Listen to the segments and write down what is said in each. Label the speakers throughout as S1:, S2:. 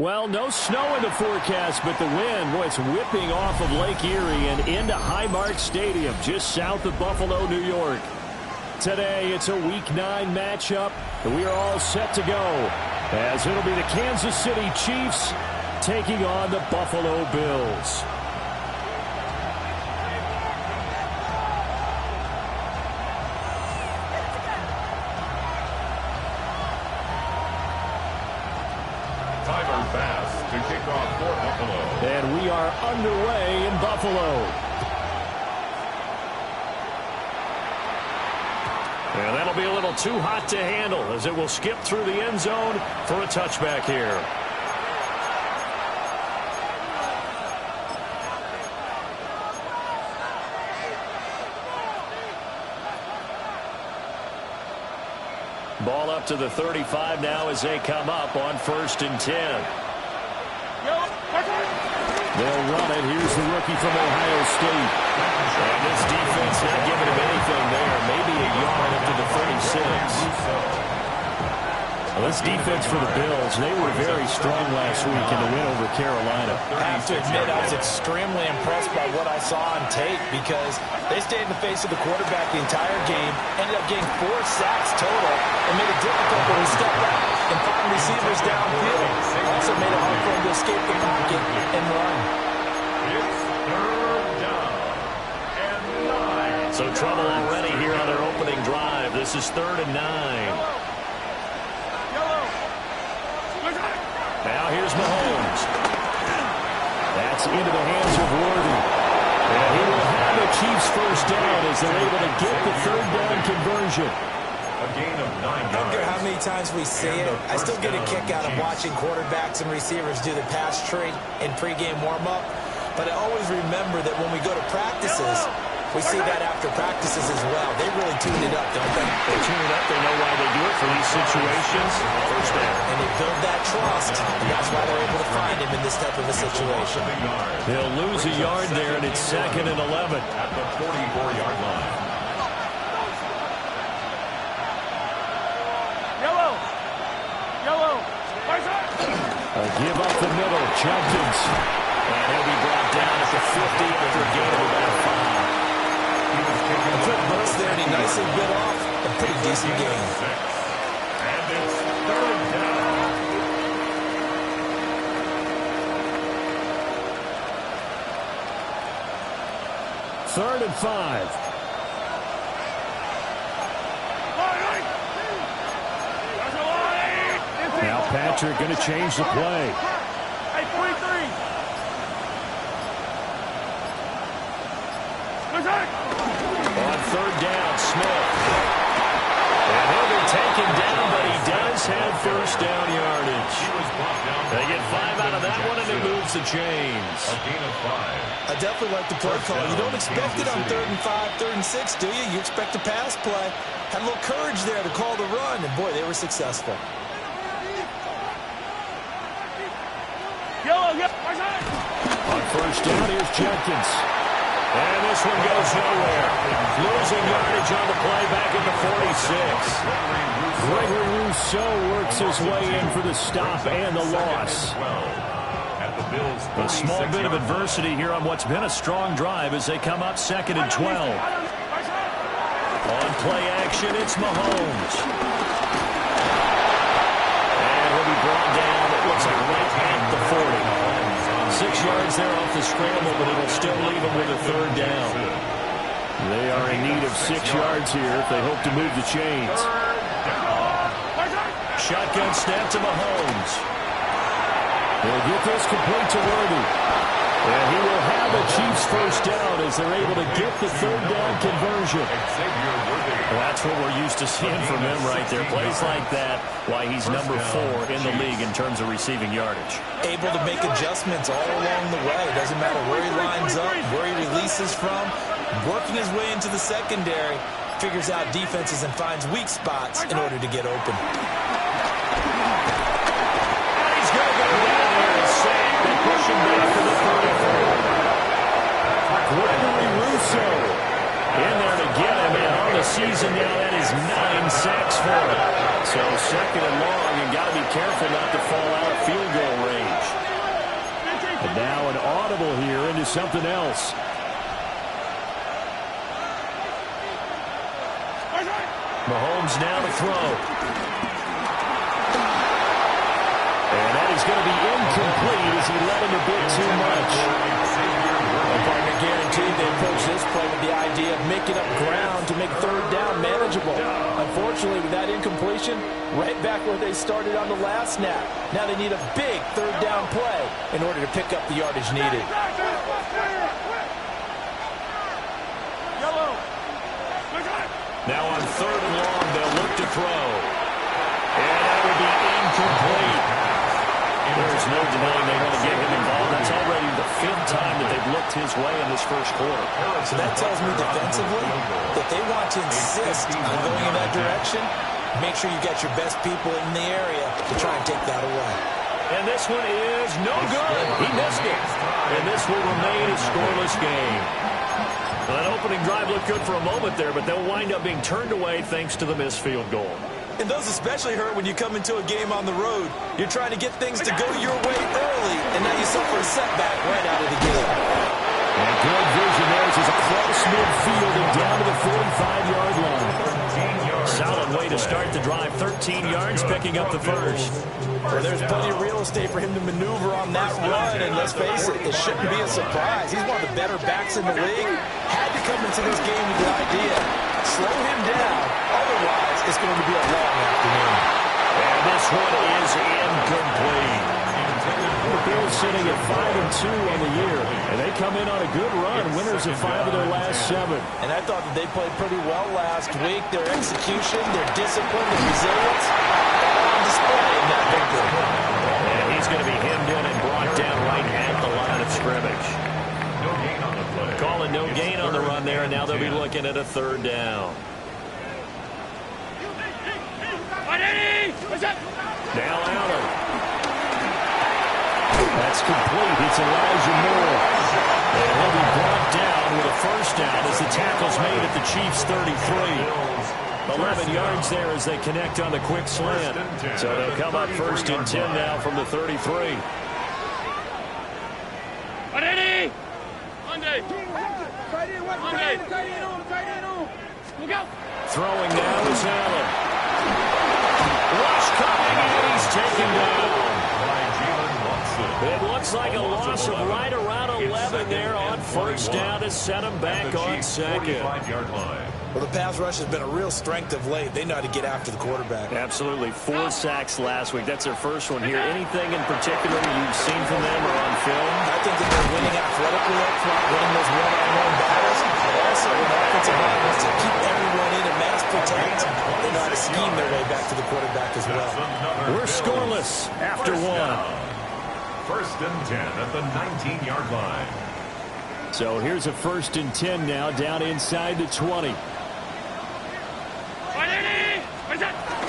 S1: Well, no snow in the forecast, but the wind, boy, it's whipping off of Lake Erie and into Highmark Stadium, just south of Buffalo, New York. Today, it's a Week 9 matchup, and we are all set to go, as it'll be the Kansas City Chiefs taking on the Buffalo Bills.
S2: To kick off for Buffalo.
S1: And we are underway in Buffalo. And that'll be a little too hot to handle as it will skip through the end zone for a touchback here. Ball up to the 35 now as they come up on 1st and 10. They'll run it. Here's the rookie from Ohio State. And this defense not giving him anything there. Maybe a yard up to the 36. Well, this defense for the Bills, they were very strong last week in the win over Carolina.
S3: I have to admit, I was extremely impressed by what I saw on tape because they stayed in the face of the quarterback the entire game, ended up getting 4 sacks total, and made it difficult when he stepped out and found receivers downfield. Also made it hard for him to escape the pocket and run.
S2: It's 3rd down and 9.
S1: So trouble already here on their opening drive. This is 3rd and 9. Now here's Mahomes. That's into the hands of Worthy. And he will have the Chiefs first down as they're able to get the 3rd down conversion.
S2: A gain of 9 yards.
S3: I don't care how many times we see it. I still get a kick out of watching quarterbacks and receivers do the pass tree in pregame warm-up. But I always remember that when we go to practices, we see that after practices as well. They really tune it up, don't they?
S1: They tune it up. They know why they do it for these situations. First down.
S3: And they build that trust, and that's why they're able to find him in this type of a situation.
S1: They'll lose a yard there, and it's 2nd and 11.
S2: At the 44-yard line.
S1: A give up the middle. Jenkins. And he'll be brought down at the 50 after a gain of about 5.
S3: A quick burst there, and he nicely bit off a pretty decent game.
S2: And it's 3rd down.
S1: Third and 5. Now Patrick going to change the play. On 3rd down, Smith. And he'll be taken down, but he does have first down yardage. They get 5 out of that one, and it moves the chains.
S2: A gain of 5.
S3: I definitely like the play call. You don't expect it on 3rd and 5, 3rd and 6, do you? You expect a pass play. Had a little courage there to call the run, and boy, they were successful.
S1: On 1st down, here's Jenkins. And this one goes nowhere. Losing yardage on the play back at the 46. Gregory Rousseau works his way in for the stop and the loss. A small bit of adversity here on what's been a strong drive as they come up 2nd and 12. On play action, it's Mahomes. And he'll be brought down, it looks like right at the 40. 6 yards there off the scramble, but it'll still leave them with a 3rd down. They are in need of 6 yards here if they hope to move the chains. Shotgun snap to Mahomes. He'll get this complete to Worthy. And he will have the Chiefs first down as they're able to get the 3rd down conversion. Well, that's what we're used to seeing from him right there. Plays like that, why he's number 4 in the league in terms of receiving yardage.
S3: Able to make adjustments all along the way. Doesn't matter where he lines up, where he releases from. Working his way into the secondary, figures out defenses and finds weak spots in order to get open.
S1: And he's going to go down there and sack. They push him back to the 34. Gregory Rousseau in there to get him, and on the season now, that is 9 sacks for him. So second and long, and got to be careful not to fall out of field goal range. And now an audible here into something else. Mahomes now to throw. And that is going to be incomplete as he led him a bit too much.
S3: Partner guaranteed they approach this play with the idea of making up ground to make third down manageable. Unfortunately, with that incompletion, right back where they started on the last snap. Now they need a big third down play in order to pick up the yardage needed.
S1: Now on third and long, they'll look to throw. And that will be incomplete. There's no denying they want to get him involved. That's already the 5th time that they've looked his way in this first quarter.
S3: So that tells me defensively that they want to insist on going in that direction. Make sure you got your best people in the area to try and take that away.
S1: And this one is no good. He missed it. And this will remain a scoreless game. Well, that opening drive looked good for a moment there, but they'll wind up being turned away thanks to the missed field goal.
S3: And those especially hurt when you come into a game on the road. You're trying to get things to go your way early, and now you suffer a setback right out of the gate.
S1: And good vision there as he's across midfield and down to the 45-yard line. Solid way to start the drive. 13 yards, picking up the first.
S3: Well, there's plenty of real estate for him to maneuver on that run, and let's face it, it shouldn't be a surprise. He's one of the better backs in the league. Had to come into this game with the idea, slow him down, otherwise it's going to be a long afternoon.
S1: And this one is incomplete. The Bills sitting at 5-2 on the year, and they come in on a good run, winners of 5 of their last 7.
S3: And I thought that they played pretty well last week. Their execution, their discipline, their resilience, all on display in that victory.
S1: And he's going to be hemmed in and brought down right at the line of scrimmage.
S2: No gain on the play.
S1: Calling no gain on the run there, and now they'll be looking at a third down. Now Allen. That's complete. It's Elijah Moore. And he'll be brought down with a first down as the tackle's made at the Chiefs' 33. 11 yards there as they connect on the quick slant. So they'll come up first and 10 now from the 33. Throwing now is Allen. Rush coming, and he's taken down. It looks like a loss of right around 11 there on first down to set him back on second.
S3: Well, the pass rush has been a real strength of late. They know how to get after the quarterback.
S1: Absolutely. 4 sacks last week. That's their first one here. Anything in particular you've seen from them or on film?
S3: I think that they're winning athletically up front, winning those one-on-one battles. Also, in offensive offense, to keep everyone in and mass protect. They know how to scheme their way back to the quarterback as well.
S1: We're scoreless after one.
S2: First and 10 at the 19-yard line.
S1: So here's a first and 10 now, down inside the 20.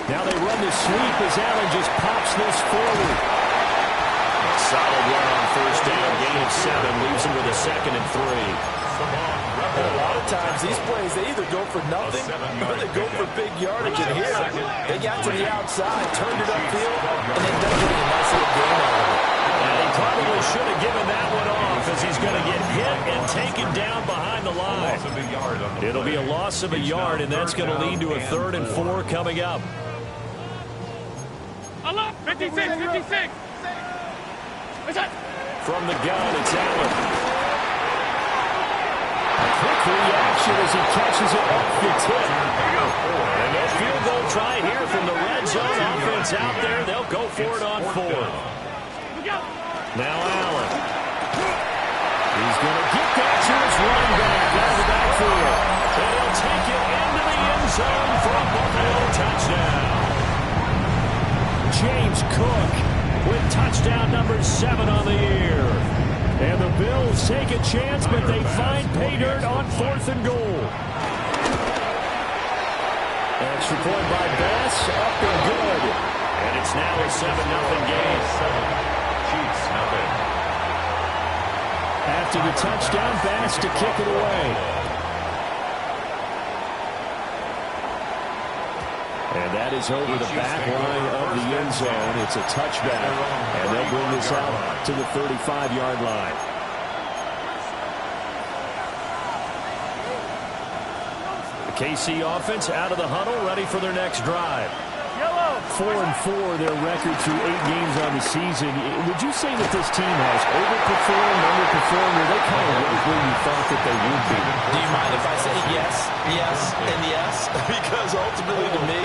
S1: Now they run the sweep as Allen just pops this forward. A solid run on first down, gain of 7, leaves him with a second and 3.
S3: And a lot of times, these plays, they either go for nothing or they go for big yardage. And here, they got to the outside, turned it upfield, and they ended up getting a nice little gain out of it.
S1: And he probably should have given that one off as he's going to get hit and taken down behind the line. It'll be a loss of a yard, and that's going to lead to a 3rd and 4 coming up.
S4: 56.
S1: From the gun, it's Allen. Quick reaction as he catches it off the tip. And no field goal try here from the red zone offense out there. They'll go for it on 4th. Now Allen. He's going to get that to his running back out of the backfield. And he'll take it into the end zone for a Buffalo touchdown. James Cook with touchdown number 7 on the year. And the Bills take a chance, but they find pay dirt on 4th and goal. Extra point by Bass, up and good. And it's now a 7-0 game.
S2: Chiefs, nothing.
S1: After the touchdown, Bass to kick it away. And that is over the back line of the end zone. It's a touchback. And they'll bring this out to the 35-yard line. The KC offense out of the huddle, ready for their next drive. 4-4 their record through 8 games on the season. Would you say that this team has overperformed, underperformed, or they kind of right where you thought that they would be?
S3: Do you mind if I say yes, yes, and yes? Because ultimately to me,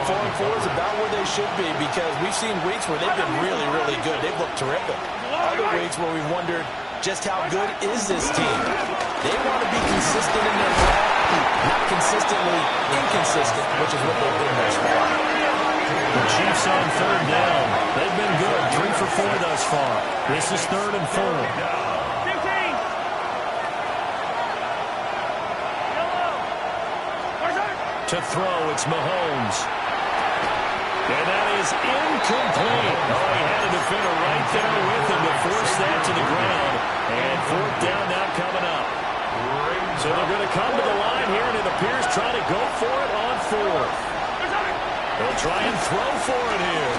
S3: 4-4 is about where they should be, because we've seen weeks where they've been really, really good. They've looked terrific. Other weeks where we've wondered just how good is this team. They want to be consistent in their play, not consistently inconsistent, which is what they've been thus far.
S1: The Chiefs on third down. They've been good. 3 for 4 thus far. This is 3rd and 4. To throw, it's Mahomes. And that is incomplete. Oh, he had a defender right there with him to force that to the ground. And 4th down now coming up. So they're going to come to the line here, and it appears trying to go for it on 4th. They'll try and throw for it here.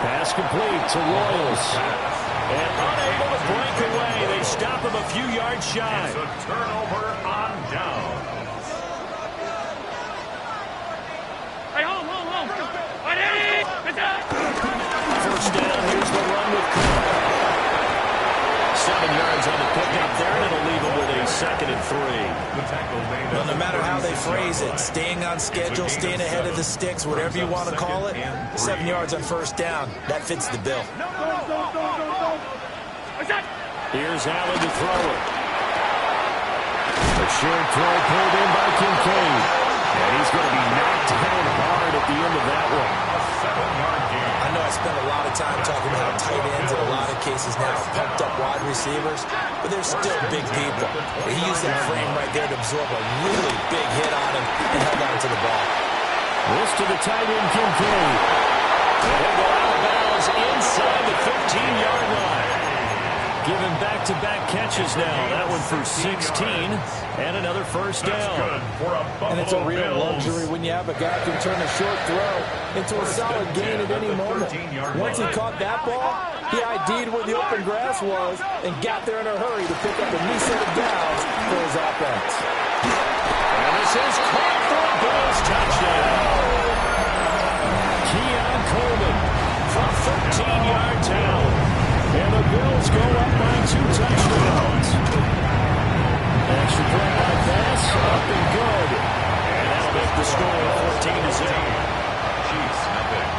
S1: Pass complete to Royals. And unable to break away. They stop him a few yards shy.
S2: It's a turnover on down.
S1: Hey, home. First down, here's the run with Cook. 7 yards on the pickup there, and it'll leave him with a 2nd and 3.
S3: Well, no matter how they phrase it, staying on schedule, staying ahead of the sticks, whatever you want to call it, 7 yards on first down, that fits the bill.
S1: Here's Allen to throw it. A short throw pulled in by Kincaid. And he's going to be knocked down hard at the end of that one.
S2: A 7-yard gain.
S3: I know I spent a lot of time talking about how tight ends in a lot of cases now are pumped up wide receivers, but they're still big people. He used that frame right there to absorb a really big hit on him and held on to the ball.
S1: This to the tight end, Kincaid. And he'll go out of bounds inside the 15-yard line. Giving back-to-back catches now. That one for 16 and another first down.
S3: And it's a real luxury when you have a guy who can turn a short throw into a solid gain at any moment. Once he caught that ball, he ID'd where the open grass was and got there in a hurry to pick up a new set of downs for his offense.
S1: And this is caught for a Bills touchdown. Keon Coleman from 13 yards out. And the Bills go up by 2 touchdowns. Extra point by Bass, up and good. And that'll make the score 14-0.
S2: Chiefs, nothing.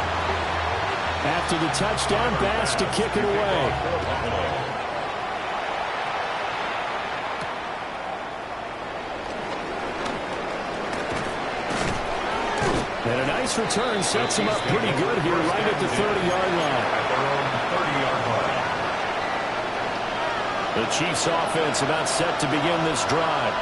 S1: After the touchdown, Bass to kick it away. And a nice return sets him up pretty good here right at the 30-yard line.
S2: At their own 30-yard line.
S1: The Chiefs offense about set to begin this drive.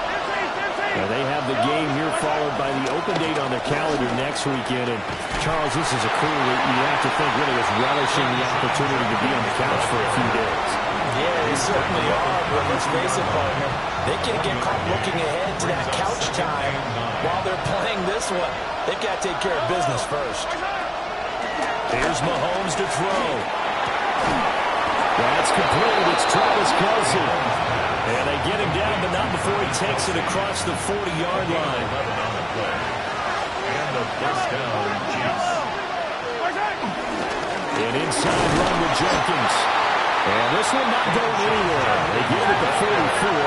S1: Now they have the game here followed by the open date on their calendar next weekend. And Charles, this is a crew that you have to think really is relishing the opportunity to be on the couch for a few days.
S3: Yeah, they certainly are, but let's face it, partner. They can get caught looking ahead to that couch time while they're playing this one. They've got to take care of business first.
S1: Here's Mahomes to throw. That's complete. It's Travis Kelce. And they get him down, but not before he takes it across the 40-yard line.
S2: And the first down, Chiefs.
S1: An inside run with Jenkins. And this one not going anywhere. They give it the 44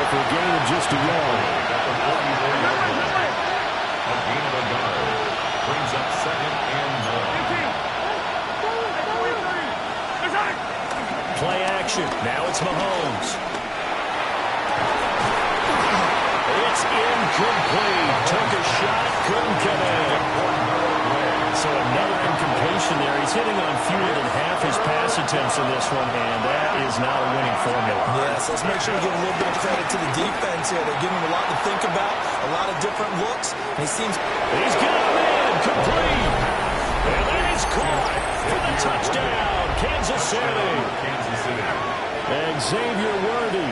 S1: for a gain of just a yard.
S2: At the 44-yard line. A gain of a yard. Brings up 2nd and 9.
S1: Play action. Now it's Mahomes. It's incomplete. Took a shot. Couldn't come in. So another incompletion there. He's hitting on fewer than half his pass attempts in this one, and that is not a winning formula.
S3: Yes, let's make sure we give a little bit of credit to the defense here. They're giving him a lot to think about, a lot of different looks. And he seems...
S1: He's got him in. Complete. And that is caught for the touchdown. Kansas City.
S2: Kansas City.
S1: Xavier Worthy,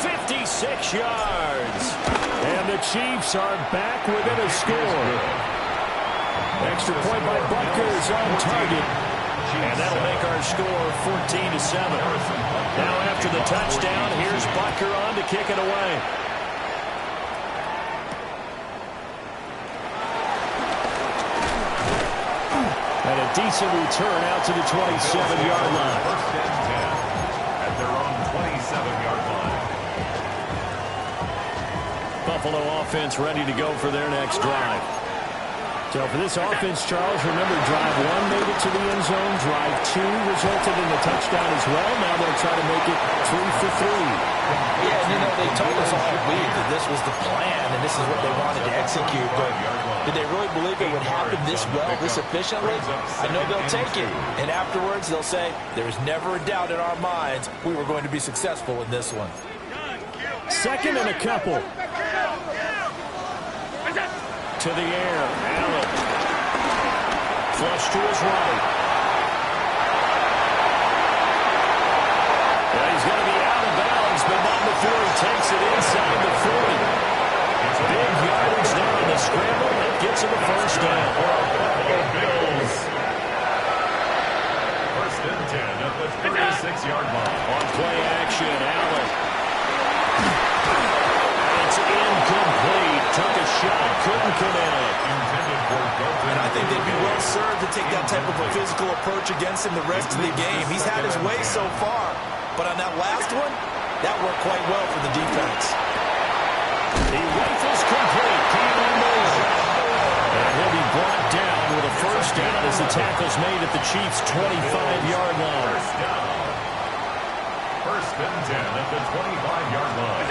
S1: 56 yards. And the Chiefs are back within a score. Extra point by Butker is on target. And that'll make our score 14-7. Now after the touchdown, here's Butker on to kick it away. And a decent return out to the 27-yard line.
S2: First and 10 at their own 27-yard line.
S1: Buffalo offense ready to go for their next drive. So for this offense, Charles, remember drive 1 made it to the end zone. Drive 2 resulted in a touchdown as well. Now they'll try to make it 3 for 3.
S3: Yeah, and they told us all week that this was the plan and this is what they wanted to execute. But did they really believe it would happen this well, this efficiently? I know they'll take it. And afterwards, they'll say, there was never a doubt in our minds we were going to be successful in this one.
S1: Second and a couple. To the air, Allen. Flush to his right. Well, he's going to be out of bounds, but not before he takes it inside the 40. It's big yardage there on the scramble. That gets him a first down.
S2: Bills. First and 10 at the 36-yard line.
S1: On play action, Allen. It's incomplete. Took a shot, couldn't connect.
S3: And I think they'd be well served to take that type of a physical approach against him the rest of the game. He's had his way so far, but on that last one, that worked quite well for the defense.
S1: The rifle's complete. Keelan Moore. And he'll be brought down with a first down as the tackle's made at the Chiefs' 25-yard line.
S2: First and 10 at the 25-yard line.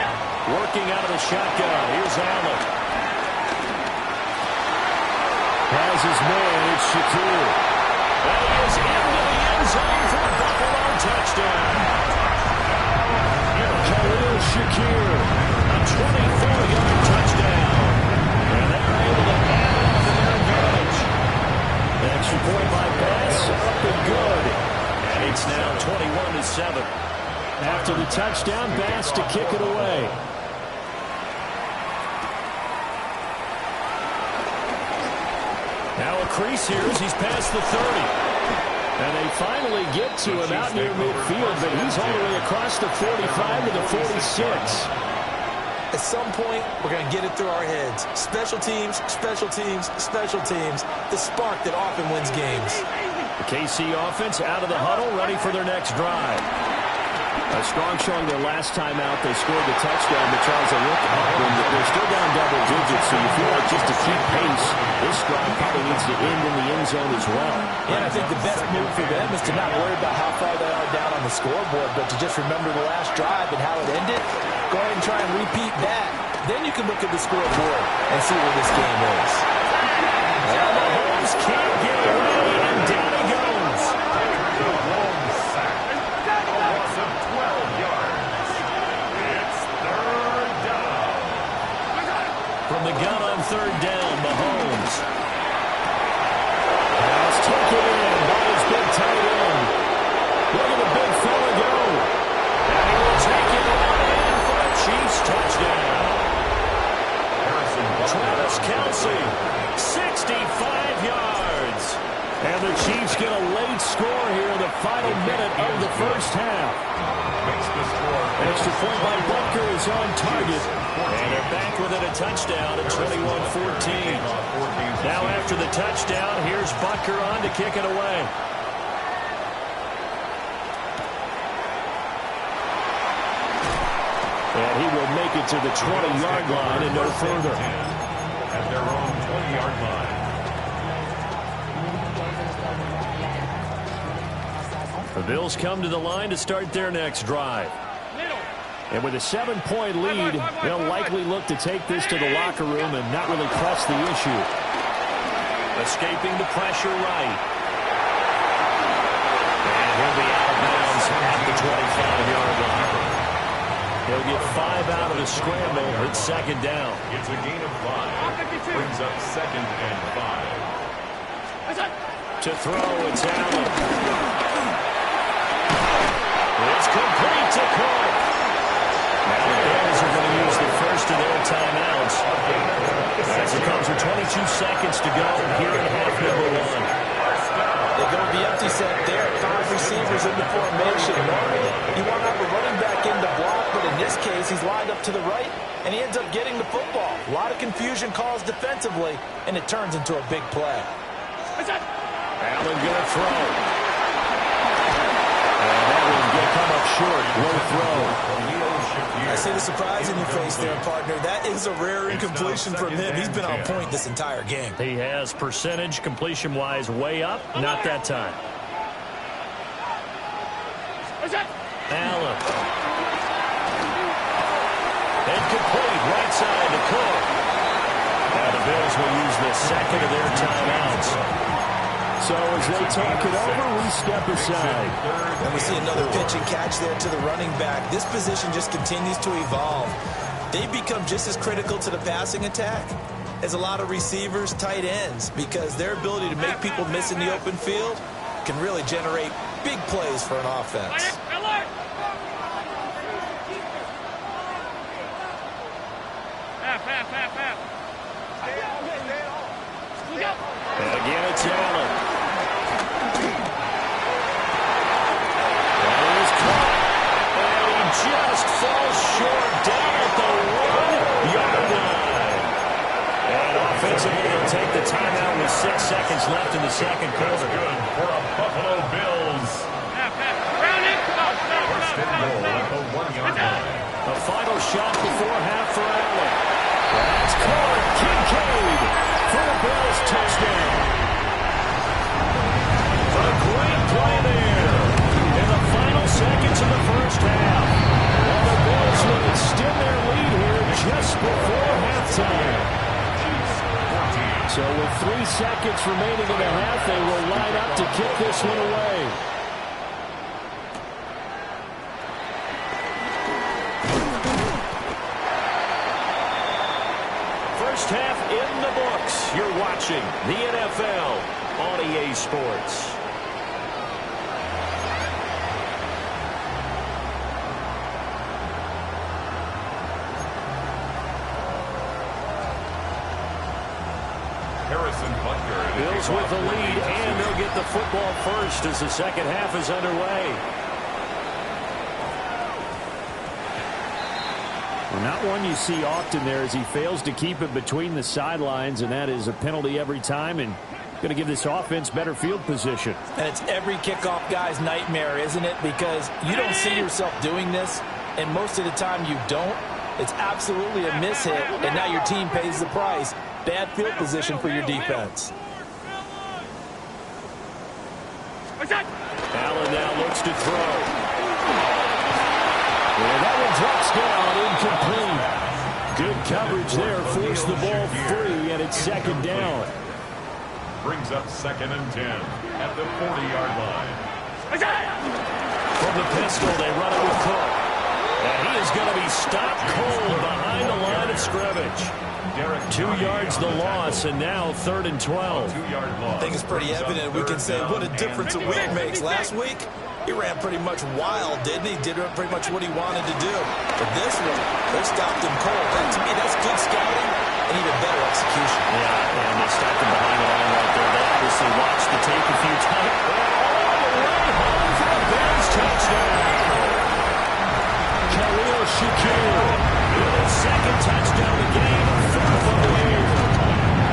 S1: Working out of the shotgun. Here's Allen. Has his man. It's Shakir. And he is into the end zone for a Buffalo touchdown. Khalil Shakir. A 24-yard touchdown. And they're able to add on to their advantage. An extra point by Bass. Up and good. And it's now 21-7. After the touchdown, Bass to kick it away. Now a crease here as he's past the 30. And they finally get to him out near midfield, but he's all the way across the 45 to the 46.
S3: At some point, we're going to get it through our heads. Special teams, special teams, special teams. The spark that often wins games.
S1: The KC offense out of the huddle, ready for their next drive. A strong showing their last time out. They scored the touchdown, but Charles, they look up and they're still down double digits, so you feel like just to keep pace, this drive probably needs to end in the end zone as well.
S3: And I think the best move for them is to not worry about how far they are down on the scoreboard, but to just remember the last drive and how it ended. Go ahead and try and repeat that. Then you can look at the scoreboard and see where this game is.
S1: And Mahomes can't get away, and down he goes. From the gun on third down, Mahomes. Pass taken in by his big tight end. Look at the big fella go. And he will take it on in for a Chiefs touchdown. Travis Kelce, 65 yards. And the Chiefs get a late score here in the final minute of the first half. Extra point by Butker is on target. And they're back within a touchdown at 21-14. Now after the touchdown, here's Butker on to kick it away. And he will make it to the 20-yard line and no further.
S2: At their own 20-yard line.
S1: The Bills come to the line to start their next drive. And with a 7-point lead, they'll likely look to take this to the locker room and not really press the issue. Escaping the pressure right. And he'll be out of bounds at the 25-yard line. He'll get 5 out of the scramble. It's second down.
S2: It's a gain of 5. Brings up second and 5.
S1: To throw, it's Allen. It's complete to Clark. Now the Bears are going to use the first of their timeouts as it comes with 22 seconds to go here in half number one.
S3: They go to the empty set there. 5 receivers in the formation. Normally, you want to have a running back in the block, but in this case, he's lined up to the right, and he ends up getting the football. A lot of confusion caused defensively, and it turns into a big play.
S1: Allen going to throw. And that one's going to come up short. Low throw.
S3: I see the surprise in your face there, partner. That is a rare incompletion from him. He's been on point this entire game.
S1: He has percentage completion-wise way up. Not that time. Allen. Incomplete. Right side to Cook. Now the Bills will use the second of their timeouts. So as they talk it over, we step aside.
S3: And we see another pitch and catch there to the running back. This position just continues to evolve. They become just as critical to the passing attack as a lot of receivers, tight ends, because their ability to make people miss in the open field can really generate big plays for an offense.
S1: And again, it's Allen. That is caught. And he just falls short down at the 1-yard line. And offensively, they'll take the timeout with 6 seconds left in the second quarter.
S2: Good for a Buffalo Bills. First and goal at the 1-yard line.
S1: A final shot before half for Allen. That's caught. Kincaid for the Bills touchdown. A great play there in the final seconds of the first half. And the Bills will extend their lead here just before halftime. So with 3 seconds remaining in the half, they will line up to kick this one away. First half in the books. You're watching the NFL on EA Sports. Bills with the lead, and they'll get the football first as the second half is underway. Well, not one you see often there as he fails to keep it between the sidelines, and that is a penalty every time, and going to give this offense better field position.
S3: And it's every kickoff guy's nightmare, isn't it? Because you don't see yourself doing this, and most of the time you don't. It's absolutely a mishit, and now your team pays the price. Bad field position for your defense.
S1: Allen now looks to throw. And that one drops down, incomplete. Good coverage there, forced the ball free, and it's second down.
S2: Brings up 2nd and 10 at the 40-yard line.
S1: From the pistol, they run it with Cook. And he is going to be stopped cold behind the line of scrimmage. 2 yards the loss, and now 3rd and 12.
S2: 2-yard loss.
S3: I think it's pretty evident. We can say what a difference a week makes. Last week, he ran pretty much wild, didn't he? Did pretty much what he wanted to do. But this one, they stopped him cold. That, to me, that's good scouting and even better execution.
S1: Yeah, and they stopped him behind the line right there. They obviously watched the tape a few times. All the way home for a Bears touchdown. Khalil Shakir with his 2nd touchdown of the game, 4th of the year.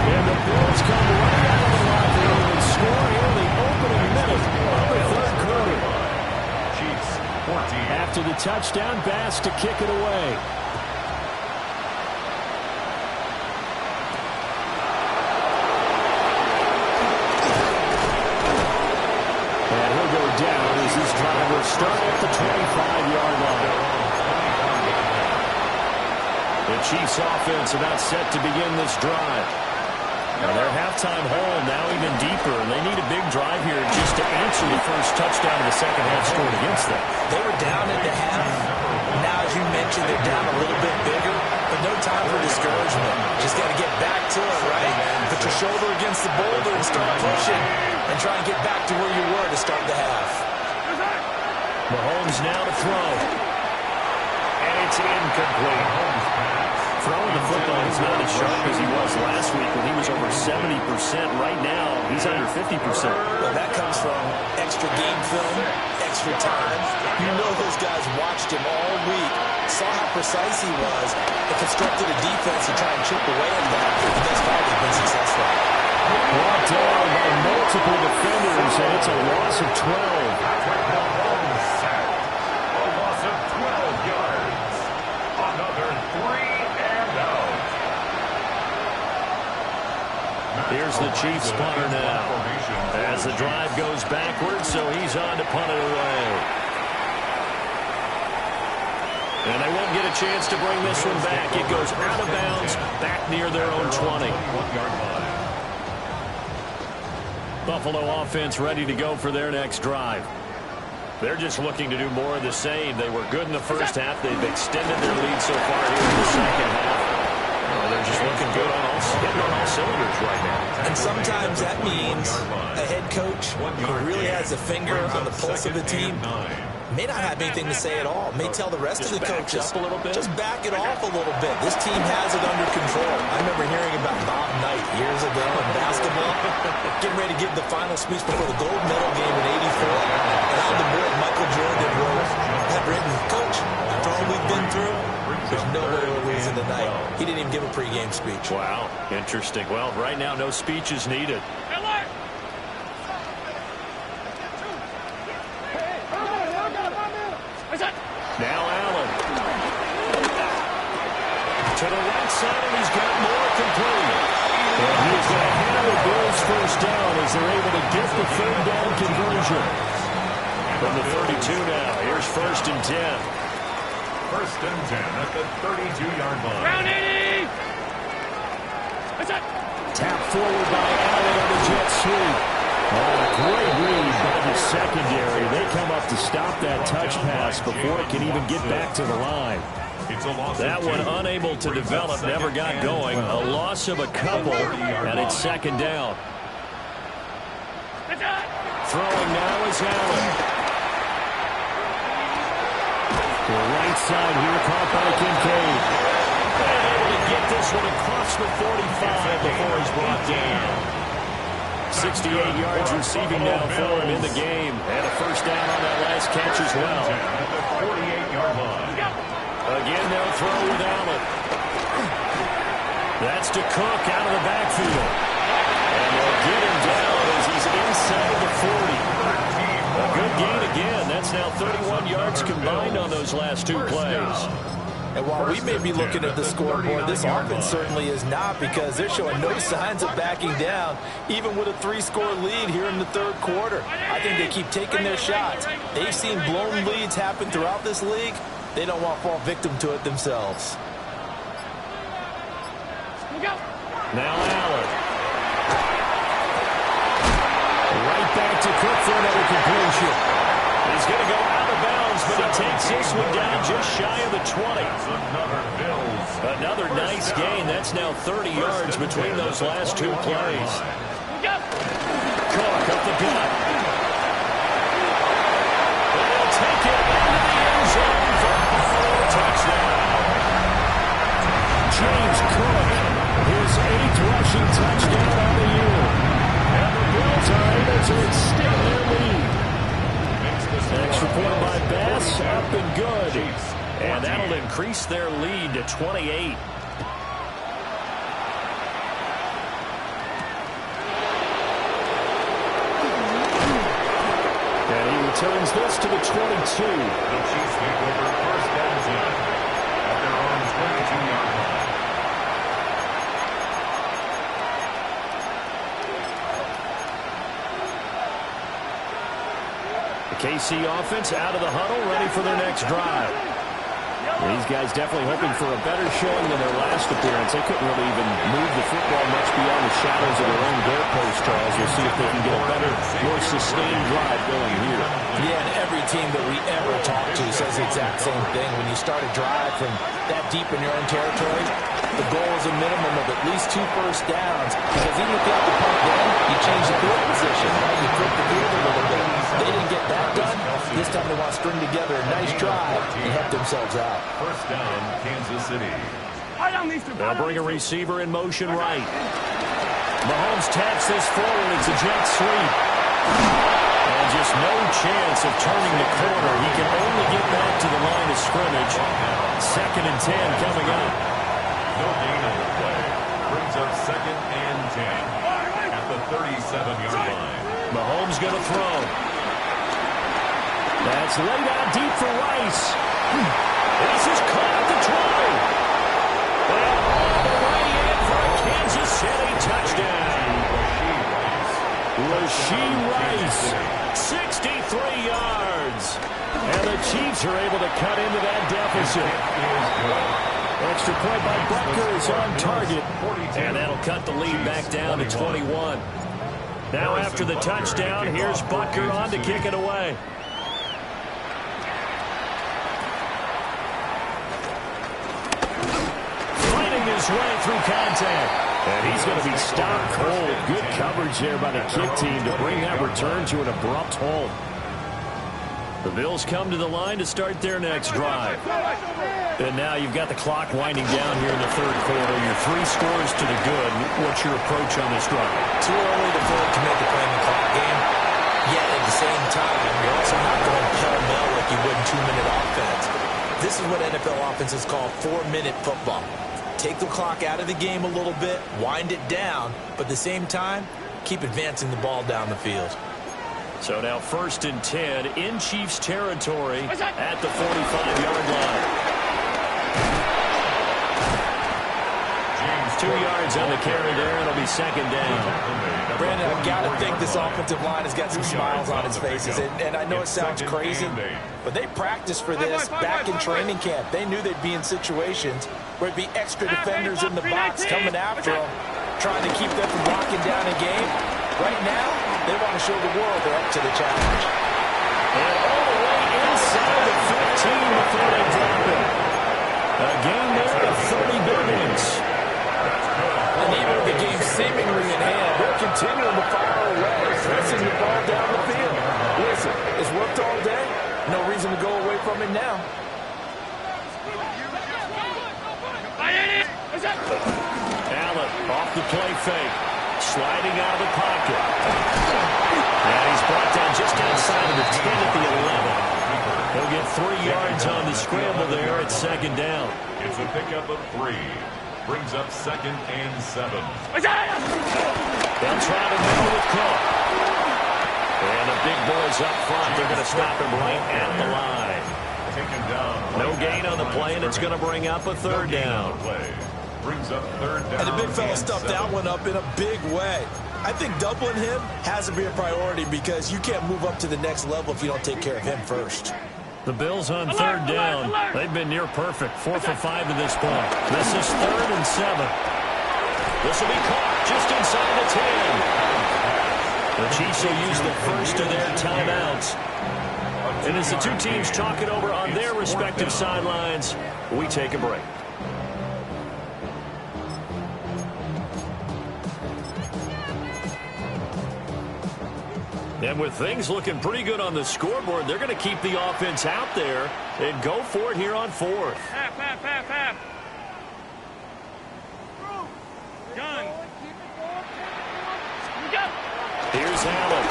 S1: And the Bills come right out of the locker room and score here in the opening minute of the 3rd quarter.
S2: Chiefs 14.
S1: After the touchdown, Bass to kick it away. And he'll go down as this drive will start at the 25-yard line. The Chiefs offense about set to begin this drive. Now their halftime hole now even deeper, and they need a big drive here just to answer the first touchdown of the second half scored against them.
S3: They were down at the half. Now, as you mentioned, they're down a little bit bigger, but no time for discouragement. Just got to get back to it, right? Put your shoulder against the boulder and start pushing and try and get back to where you were to start the half.
S1: Mahomes now to throw. And it's incomplete. Throwing the football is not as sharp as he was last week when he Right now, he's under 50%.
S3: Well, that comes from extra game film, extra time. You know those guys watched him all week, saw how precise he was, and constructed a defense to try and chip away at that. And thus far, they've been successful.
S1: Brought down by multiple defenders, and it's a loss of 12.
S2: A loss of 12 yards. Another 3 and out.
S1: Here's the Chiefs punter now. As the drive goes backwards, so he's on to punt it away. And they won't get a chance to bring this one back. It goes out of bounds, back near their own 20. Buffalo offense ready to go for their next drive. They're just looking to do more of the same. They were good in the first half. They've extended their lead so far here in the second half. They're just looking good getting on all cylinders right now.
S3: And sometimes that means a head coach who really has a finger on the pulse of the team may not have anything to say at all. May tell the rest of the coaches, just back it off a little bit. This team has it under control. I remember hearing about Bob Knight years ago in basketball, getting ready to give the final speech before the gold medal game in '84. And on the board, Michael Jordan had written, "Coach, after all we've been through, there's no way we're losing tonight." He didn't even give a pregame speech.
S1: Wow, interesting. Well, right now, no speech is needed. Now Allen. To the right side, and he's got more complete. And he's going to have the Bills first down as they're able to get the third down conversion. From the 32 now, here's 1st and 10.
S2: 1st and 10 at the 32-yard line.
S4: Round 80!
S1: Tap forward by Allen on the jet sweep. Great read by the secondary. They come up to stop that touch pass before it can even get back to the line. That one unable to develop, never got going. A loss of a couple, and it's 2nd down. Throwing now is Allen. The right side here, caught by Kincaid. And able to get this one across the 45 before he's brought down. 68 yards receiving now for him in the game. And a first down on that last catch as well.
S2: At the 48-yard line.
S1: Again, they'll throw with Allen. That's to Cook out of the backfield. And they'll get him down as he's inside the 40. A good gain again. That's now 31 yards combined on those last 2 plays.
S3: And while we may be looking at the scoreboard, this offense certainly is not, because they're showing no signs of backing down, even with a 3-score lead here in the 3rd quarter. I think they keep taking their shots. They've seen blown leads happen throughout this league. They don't want to fall victim to it themselves.
S1: Now Allen. Right back to Cook for another completion. He's going to go out of bounds, but he takes this one down just shy of the 20. Another nice gain. That's now 30 yards between those last 2 plays. Cook up the gut. And he'll take it into the end zone for a touchdown. James Cook, his 8th rushing touchdown of the year. And the Bills are able to extend their lead. Extra point by Bass, up and good. And that'll increase their lead to 28. And he returns this to the 22.
S2: The Chiefs take over 1st and 10 at their own 22-yard line.
S1: The KC offense out of the huddle, ready for their next drive. These guys definitely hoping for a better showing than their last appearance. They couldn't really even move the football much beyond the shadows of their own goalpost, Charles. We'll see if they can get a better, more sustained drive going here.
S3: Yeah, and every team that we ever talk to says the exact same thing. When you start a drive from that deep in your own territory, the goal is a minimum of at least 2 first downs, because even if you have to punt then, you change the field position. You flip the field a little bit. They didn't get that done. This time they want to string together a nice drive and help themselves out.
S2: 1st down, Kansas City.
S1: They'll bring a receiver in motion right. Mahomes taps this forward. It's a jet sweep. And just no chance of turning the corner. He can only get back to the line of scrimmage. 2nd and 10 coming up.
S2: No gain on the play. Brings up 2nd and 10 at the 37-yard line.
S1: Mahomes going to throw. That's laid out deep for Rice. This is caught at the 20. And all the way in for a Kansas City touchdown. Rashee Rice, 63 yards. And the Chiefs are able to cut into that deficit. Extra point by Butker is on target. And that'll cut the lead back down to 21. Now after the touchdown, here's Butker on to kick it away. Fighting his way through contact. And he's going to be stopped cold. Good coverage there by the kick team to bring that return to an abrupt halt. The Bills come to the line to start their next drive. And now you've got the clock winding down here in the 3rd quarter. You're 3 scores to the good. What's your approach on this drive?
S3: Too early to fully commit to playing the clock game. Yet at the same time, you're also not going pell-mell like you would in 2-minute offense. This is what NFL offenses call 4-minute football. Take the clock out of the game a little bit, wind it down, but at the same time, keep advancing the ball down the field.
S1: So now 1st and 10 in Chiefs territory at the 45-yard line. 2 yards on the carry there. It'll be 2nd down.
S3: Brandon, I've got to think this offensive line has got some smiles on its faces. And I know it sounds crazy, but they practiced for this back in training camp. They knew they'd be in situations where it'd be extra defenders in the box coming after them, trying to keep them from locking down a game. Right now, they want to show the world they're up to the challenge.
S1: And all the way inside the 15 before they drop it. A game there of 30 billions.
S3: And even with the game seemingly in hand, they're continuing to fire away, pressing the ball down the field. Listen, it's worked all day. No reason to go away from it now.
S1: Allen off the play fake. Sliding out of the pocket. And he's brought down just outside of the 10 at the 11. He'll get 3 yards on the scramble there at 2nd down.
S2: It's a pickup of 3. Brings up 2nd and 7.
S1: They'll try to middle with Cook. And the big boys up front, they're going to stop him right at the line.
S2: Taken down.
S1: No gain on the play, and it's going to bring up a 3rd down.
S2: Brings up 3rd down.
S3: And the big fella stuffed that one up in a big way. I think doubling him has to be a priority because you can't move up to the next level if you don't take care of him first.
S1: The Bills on 3rd down. They've been near perfect. 4 for 5 to this point. This is 3rd and 7. This will be caught just inside the 10. The Chiefs will use the first of their timeouts. And as the two teams talk it over on their respective sidelines, we take a break. And with things looking pretty good on the scoreboard, they're going to keep the offense out there and go for it here on 4th.
S4: Half. Gun.
S1: Here's Allen.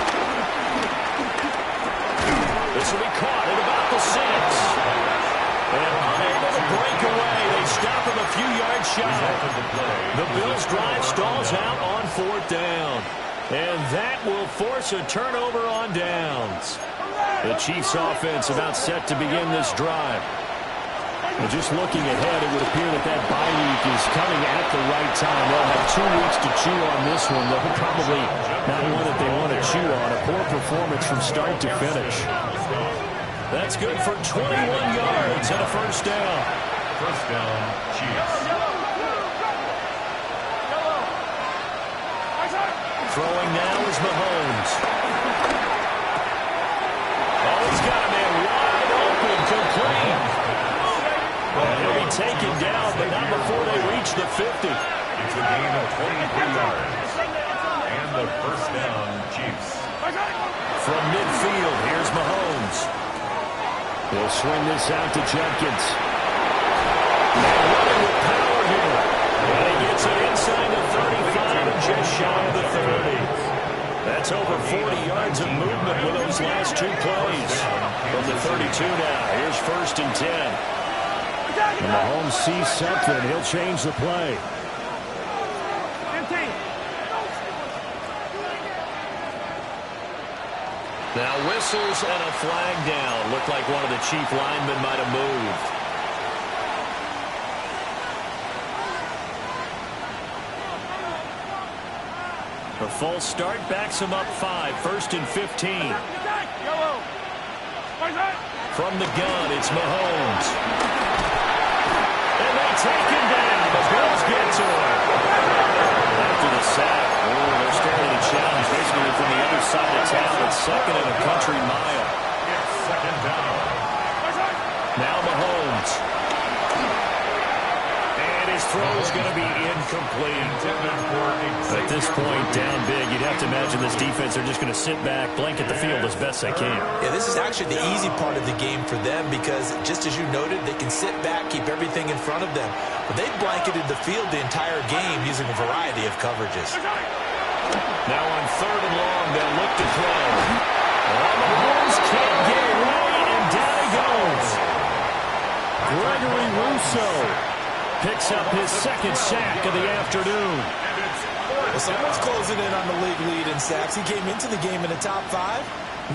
S1: This will be caught at about the 6. And unable to break away. They stop him a few yards shy. The Bills' drive stalls out on 4th down. And that will force a turnover on downs. The Chiefs' offense about set to begin this drive. And just looking ahead, it would appear that bye week is coming at the right time. They'll have 2 weeks to chew on this one. They'll probably not one that they want to chew on. A poor performance from start to finish. That's good for 21 yards and a 1st down.
S2: 1st down, Chiefs.
S1: Throwing now is Mahomes. Oh, he's got a man wide open, complete. And he'll be taken down, but not before they reach the 50.
S2: It's a gain of 23 yards. And the 1st down, Chiefs.
S1: From midfield, here's Mahomes. He'll swing this out to Jenkins. And running with power here. And he gets it inside the 35 and just shy of That's over 40 yards of movement with those last two plays. From the 32 now, here's 1st and 10. And Mahomes sees something. He'll change the play. Now whistles and a flag down. Looked like one of the Chief linemen might have moved. A false start backs him up 5. 1st and 15. From the gun, it's Mahomes. And they take him down. The Bills get to him. After the sack, they're starting to challenge basically from the other side of town. It's 2nd and a country mile.
S2: It's 2nd down.
S1: Now Mahomes. And his throw is going to be incomplete. At this point, down big, you'd have to imagine this defense, they're just going to sit back, blanket the field as best they can.
S3: Yeah, this is actually the easy part of the game for them because, just as you noted, they can sit back, keep everything in front of them. But they've blanketed the field the entire game using a variety of coverages.
S1: Now on 3rd and long, they'll look to throw. Mahomes can't get away, and down he goes. Gregory Rousseau picks up his 2nd sack of the afternoon.
S3: Well, someone's closing in on the league lead in sacks. He came into the game in the top 5.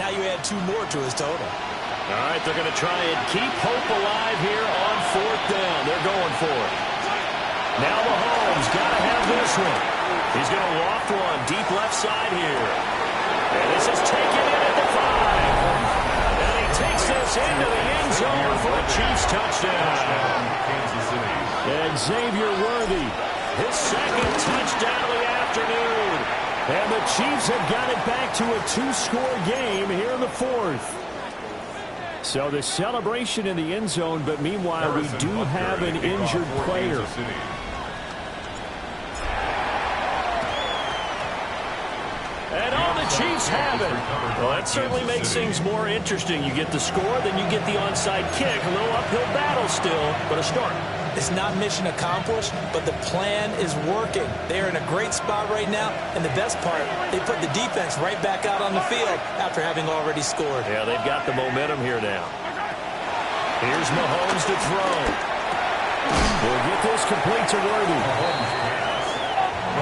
S3: Now you add 2 more to his total.
S1: All right, they're going to try and keep hope alive here on 4th down. They're going for it. Now Mahomes got to have this one. He's going to loft one deep left side here. And this is taken in at the 5. And he takes this into the end zone for a Chiefs touchdown.
S2: Kansas City.
S1: And Xavier Worthy, his 2nd touchdown of the afternoon. And the Chiefs have got it back to a 2-score game here in the 4th. So the celebration in the end zone, but meanwhile we do have an injured player. And all the Chiefs have it. Well, that certainly makes things more interesting. You get the score, then you get the onside kick. A little uphill battle still, but a start.
S3: It's not mission accomplished, but the plan is working. They're in a great spot right now, and the best part, they put the defense right back out on the field after having already scored.
S1: Yeah, they've got the momentum here now. Here's Mahomes to throw. We'll get this complete to Worthy.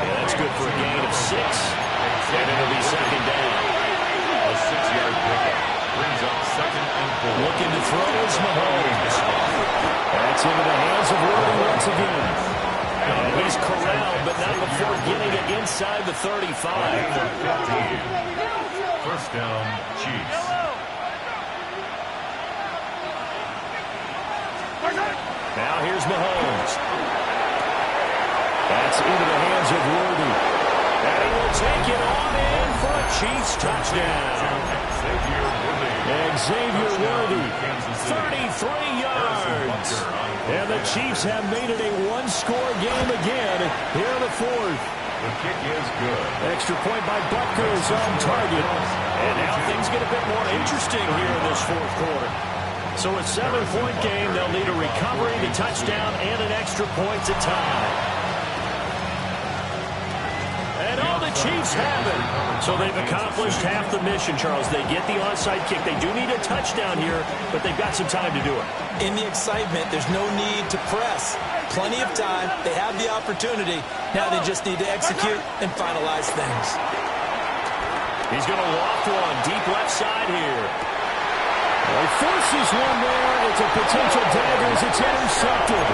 S1: Yeah, that's good for a gain of 6. And it'll be 2nd down.
S2: A 6-yard pickup brings up 2nd and 4.
S1: Looking to throw is Mahomes. That's into the hands of Worthy once again. And he's corralled, but not before getting it inside the 35.
S2: 1st down, Chiefs.
S1: Now here's Mahomes. That's into the hands of Worthy. And he will take it on in for a Chiefs touchdown. Xavier Worthy, 33 yards. And the Chiefs have made it a 1-score game again here in the 4th.
S2: The kick is good.
S1: Extra point by Butker is on target. And now things get a bit more interesting here in this 4th quarter. So a 7-point game, they'll need a recovery, the touchdown, and an extra point to tie. And all the Chiefs have it. So they've accomplished half the mission, Charles. They get the onside kick. They do need a touchdown here, but they've got some time to do it.
S3: In the excitement, there's no need to press. Plenty of time. They have the opportunity. Now they just need to execute and finalize things.
S1: He's going to loft one deep left side here. Well, he forces one there. It's a potential dagger as it's intercepted.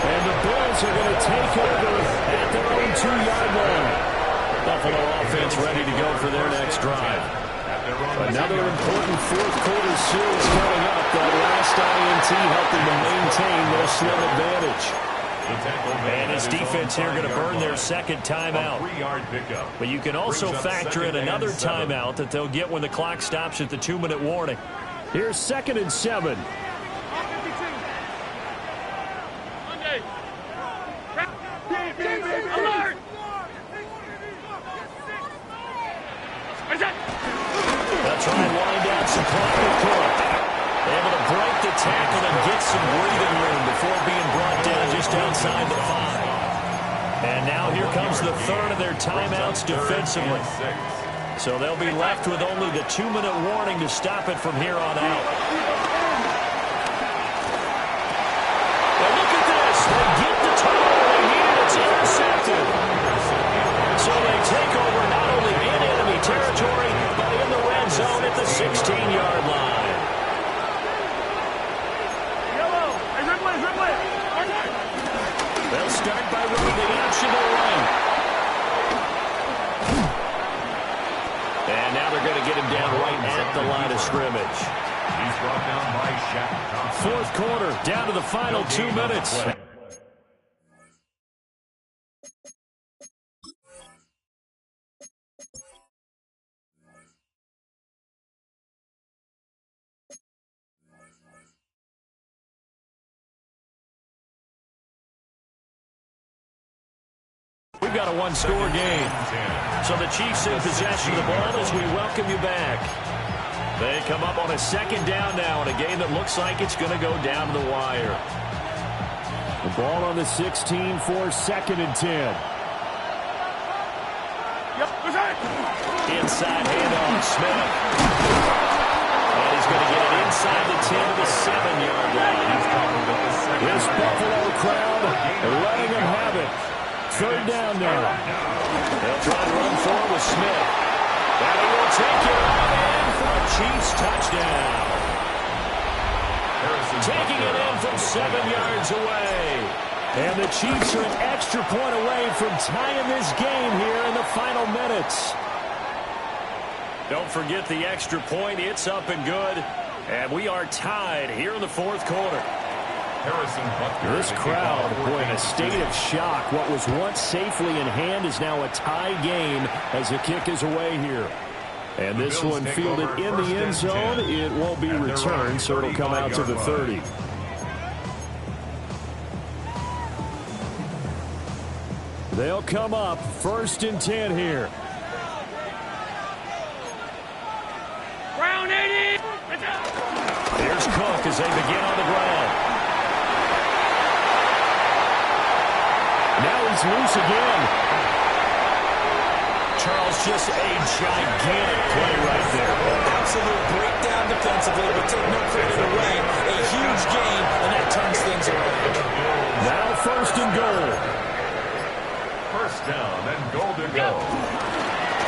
S1: And the Bills are going to take over at their own 2-yard line. Buffalo offense ready to go for their next drive. Another important 4th quarter series coming up. That last INT helping to maintain their slim advantage. And his defense here going to burn their 2nd timeout. But you can also factor in another timeout that they'll get when the clock stops at the 2-minute warning. Here's 2nd and 7.
S4: Alert!
S1: They'll try and wind down some clock with Cook. Able to break the tackle and get some breathing room before being brought down just outside the 5. And now here comes the third of their timeouts defensively. So they'll be left with only the 2-minute warning to stop it from here on out. Well, look at this. They get the turnover they needed. It's intercepted. So they take over not only in enemy territory, but in the red zone at the 16-yard line. They'll start by running the option to the right. And now they're going to get him down right at the line of scrimmage.
S2: He's brought down by Shaq.
S1: Fourth quarter, down to the final 2 minutes. We've got a one-score game. So the Chiefs in possession of the ball as we welcome you back. They come up on a second down now in a game that looks like it's going to go down to the wire. The ball on the 16 for 2nd and 10. Inside handoff, Smith. And he's going to get it inside the 10 to the 7-yard line. This Buffalo crowd letting him have it. Third down now. They'll try to run forward with Smith. And he will take it on in for a Chiefs touchdown. Taking it in from 7 yards away. And the Chiefs are an extra point away from tying this game here in the final minutes. Don't forget the extra point. It's up and good. And we are tied here in the fourth quarter. This crowd, boy, in a state of shock. What was once safely in hand is now a tie game as the kick is away here. And this one fielded in the end zone. It won't be returned, so it'll come out to the 30. They'll come up 1st and 10 here.
S4: Ground 80.
S1: Here's Cook as they begin on the ground. Now he's loose again. Charles, just a gigantic play right there.
S3: Absolute breakdown defensively, but take no credit away. A huge game, and that turns things around.
S1: Now 1st and goal.
S2: First down and goal to go.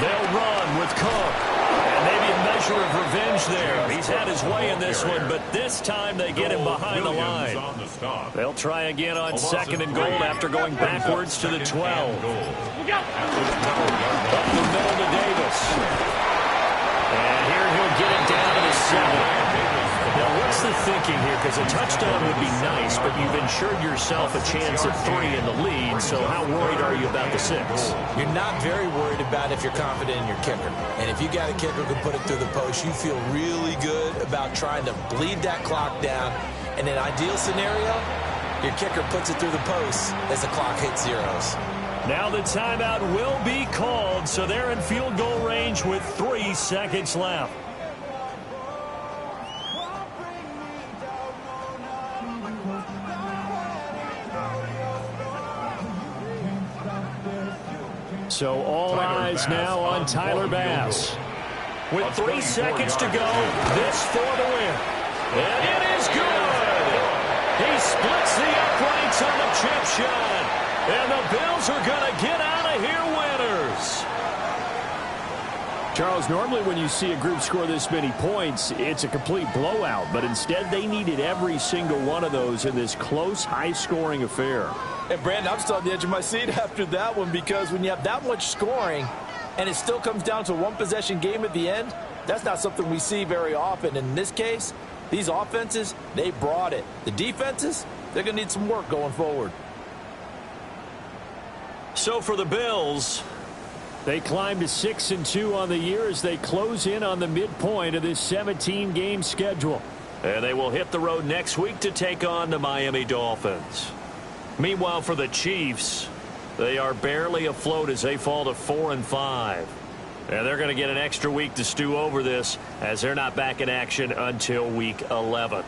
S1: They'll run with Cook. And maybe a measure of revenge there. He's had his way in this one, but this time they get him behind the line. They'll try again on 2nd and goal after going backwards to the 12. Up the middle to Davis. And here he'll get it down to the 7. Now, what's the thinking here? Because a touchdown would be nice, but you've ensured yourself a chance at 3 in the lead, so how worried are you about the 6?
S3: You're not very worried about if you're confident in your kicker. And if you got a kicker who can put it through the post, you feel really good about trying to bleed that clock down. In an ideal scenario, your kicker puts it through the post as the clock hits zeros.
S1: Now the timeout will be called, so they're in field goal range with 3 seconds left. So all eyes now on Tyler Bass. With 3 seconds to go, this for the win. And it is good. He splits the uprights on the chip shot. And the Bills are going to get out of here winners. Charles, normally when you see a group score this many points, it's a complete blowout. But instead, they needed every single one of those in this close, high-scoring affair.
S3: And, Brandon, I'm still on the edge of my seat after that one because when you have that much scoring and it still comes down to one possession game at the end, that's not something we see very often. And in this case, these offenses, they brought it. The defenses, they're going to need some work going forward.
S1: So for the Bills, they climb to 6-2 on the year as they close in on the midpoint of this 17-game schedule. And they will hit the road next week to take on the Miami Dolphins. Meanwhile, for the Chiefs, they are barely afloat as they fall to 4-5. And they're going to get an extra week to stew over this as they're not back in action until week 11.